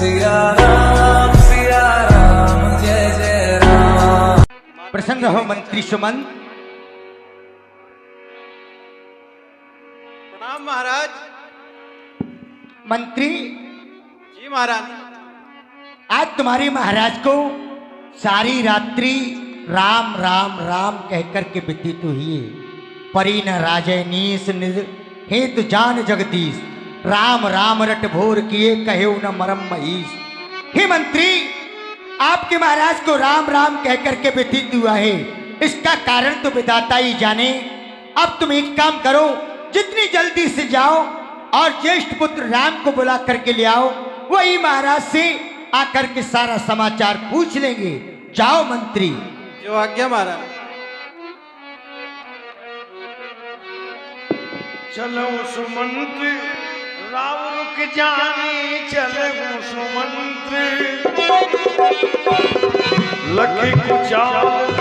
सिया राम जय जय राम। प्रसन्न हो मंत्री सुमंत। प्रणाम महाराज। मंत्री जी महाराज। आज तुम्हारे महाराज को सारी रात्रि राम राम राम कहकर के व्यतीत हुई है। परी न राजय नीस हेतु जान जगदीश, राम राम रट भोर किए कहे न मरम महीश। हे मंत्री, आपके महाराज को राम राम कहकर के व्यतीत हुआ है, इसका कारण तो विधाता ही जाने। अब तुम एक काम करो, जितनी जल्दी से जाओ और ज्येष्ठ पुत्र राम को बुला करके ले आओ, वही महाराज से आकर के सारा समाचार पूछ लेंगे। जाओ मंत्री। जो आज्ञा महाराज। चलो सुमंत्र राव रुक जाने, चलो सुमंत्र लखे कुचाल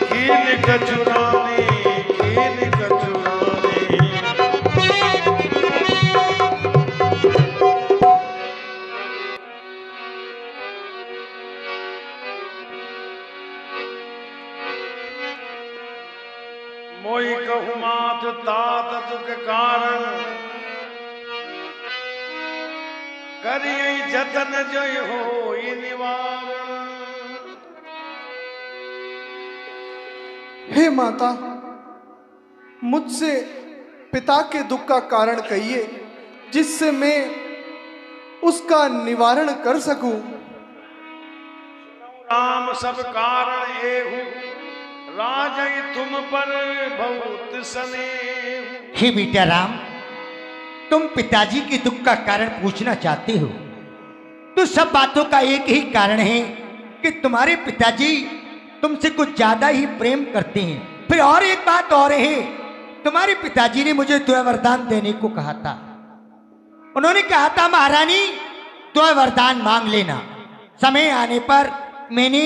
खेल कचुराने, खेल कचुराने। मोई कहु मात तात दुख कारण, करिए जतन जय हो निवारण। हे माता, मुझसे पिता के दुख का कारण कहिए, जिससे मैं उसका निवारण कर सकूं। राम सब कारण एहु, राजय तुम पर बहुत स्नेह। हे बेटा राम, तुम पिताजी के दुख का कारण पूछना चाहते हो, तो सब बातों का एक ही कारण है कि तुम्हारे पिताजी तुमसे कुछ ज्यादा ही प्रेम करते हैं। फिर और एक बात और है, तुम्हारे पिताजी ने मुझे द्वय वरदान देने को कहा था। उन्होंने कहा था महारानी द्वय वरदान मांग लेना। समय आने पर मैंने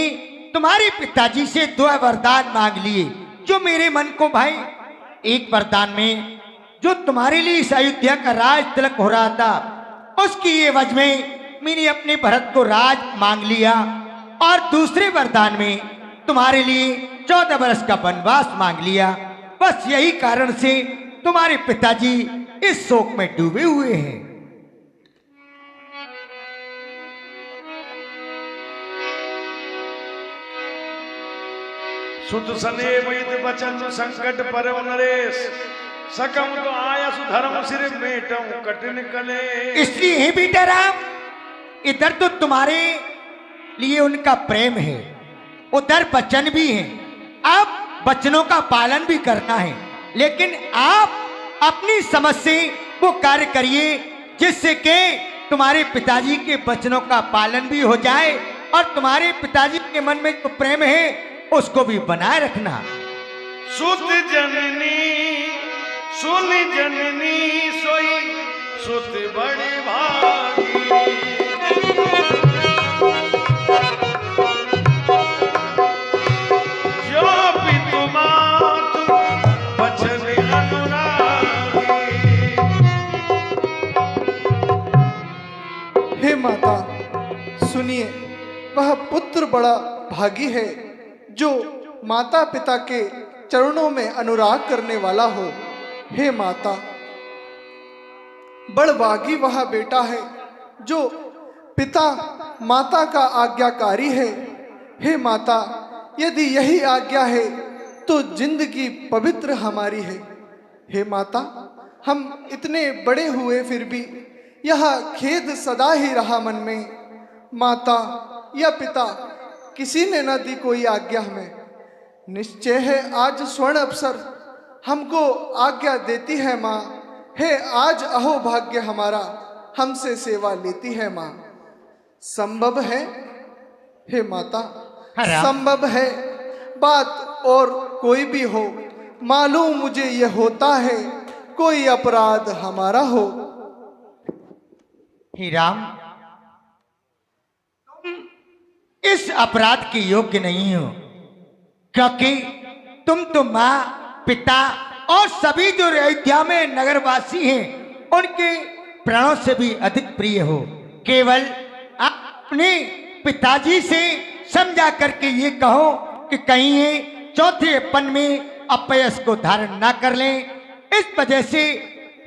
तुम्हारे पिताजी से द्वय वरदान मांग लिए, जो मेरे मन को भाई। एक वरदान में जो तुम्हारे लिए इस अयोध्या का राज तिलक हो रहा था, उसकी एवज में मैंने अपने भरत को राज मांग लिया, और दूसरे वरदान में तुम्हारे लिए 14 वर्ष का वनवास मांग लिया। बस यही कारण से तुम्हारे पिताजी इस शोक में डूबे हुए हैं। सुत सने वैद बचन संकट परव नरेश, सकम तो आया सुधर्म सिर मेटम कठिन कले। इसलिए हे बेटा राम, इधर तो तुम्हारे लिए उनका प्रेम है, उधर वचन भी है। अब वचनों का पालन भी करना है, लेकिन आप अपनी समझ से वो कार्य करिए जिससे कि तुम्हारे पिताजी के वचनों का पालन भी हो जाए, और तुम्हारे पिताजी के मन में जो प्रेम है उसको भी बनाए रखना। सुत जननी सुन जननी सोई, सुत बड़े भागी। जो पितु मातु बचन अनुरागी। हे माता, सुनिए, वह पुत्र बड़ा भागी है जो माता पिता के चरणों में अनुराग करने वाला हो। हे माता, बड़भागी वह बेटा है जो पिता माता का आज्ञाकारी है। हे माता, यदि यही आज्ञा है तो जिंदगी पवित्र हमारी है। हे माता, हम इतने बड़े हुए फिर भी यह खेद सदा ही रहा मन में। माता या पिता किसी ने न दी कोई आज्ञा हमें। निश्चय है आज स्वर्ण अवसर हमको आज्ञा देती है माँ। हे आज अहो भाग्य हमारा, हमसे सेवा लेती है माँ। संभव है हे माता, संभव है बात और कोई भी हो, मालूम मुझे ये होता है कोई अपराध हमारा हो। हे राम, इस अपराध के योग्य नहीं हो, क्योंकि तुम तो माँ पिता और सभी जो अयोध्या में नगरवासी हैं उनके प्राणों से भी अधिक प्रिय हो। केवल आप अपने पिताजी से समझा करके ये कहो कि कहीं ये चौथे पन में अपयश को धारण ना कर लें। इस वजह से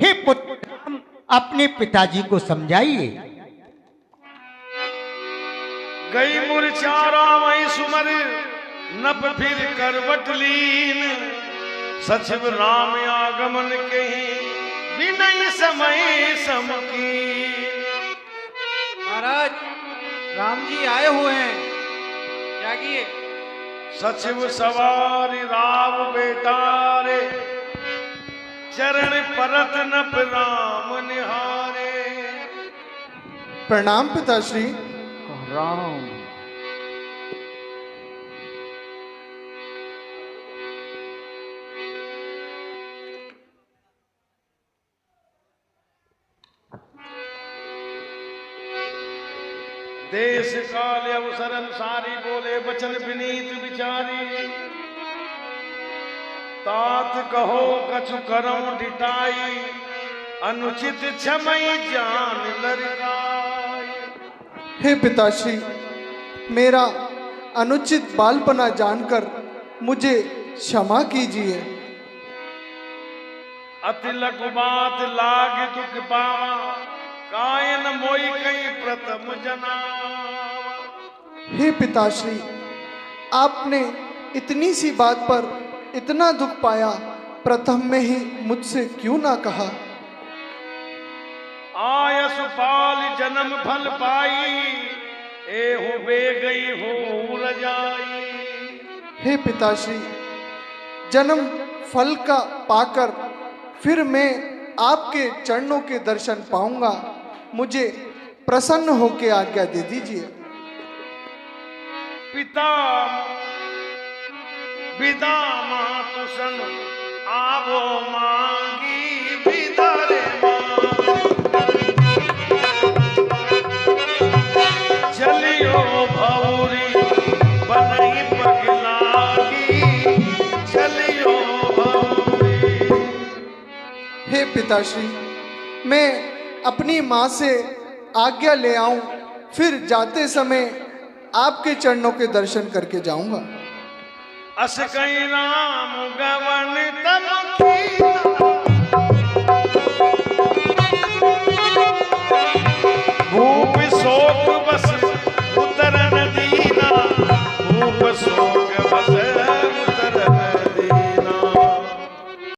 हे पुत्र अपने पिताजी को समझाइए। गई मुरचारा वही सुमर नभ फिर करवट लीन, सचिव राम आगमन कहीं बिनय समय समकी। महाराज राम जी आए हुए हैं, जागिए। सचिव सवारी राव बेटारे, चरण परत नप राम निहारे। प्रणाम पिताश्री। राम देश काल अवसर अनुसारी बोले वचन विनीत विचारी। तात कहो कछु करम डिटाई, अनुचित क्षमई जान लड़काई। हे पिताश्री, मेरा अनुचित बालपना जानकर मुझे क्षमा कीजिए। अति लघु बात लाग दुख पावा, कायन मोई कई प्रथम जना। हे पिताश्री, आपने इतनी सी बात पर इतना दुख पाया, प्रथम में ही मुझसे क्यों ना कहा। आयसु पाल जन्म फल पाई, एहु बे गई हो रजाई। हे पिताश्री, जन्म फल का पाकर फिर मैं आपके चरणों के दर्शन पाऊंगा। मुझे प्रसन्न होकर आज्ञा दे दीजिए। पिता विदा मातु सन आवो मांगी, विदा रे चलियो भौरी बनई पगलागी, चलियो भौरी। हे पिताश्री, मैं अपनी माँ से आज्ञा ले आऊं, फिर जाते समय आपके चरणों के दर्शन करके जाऊंगा। अस कई राम गवन तब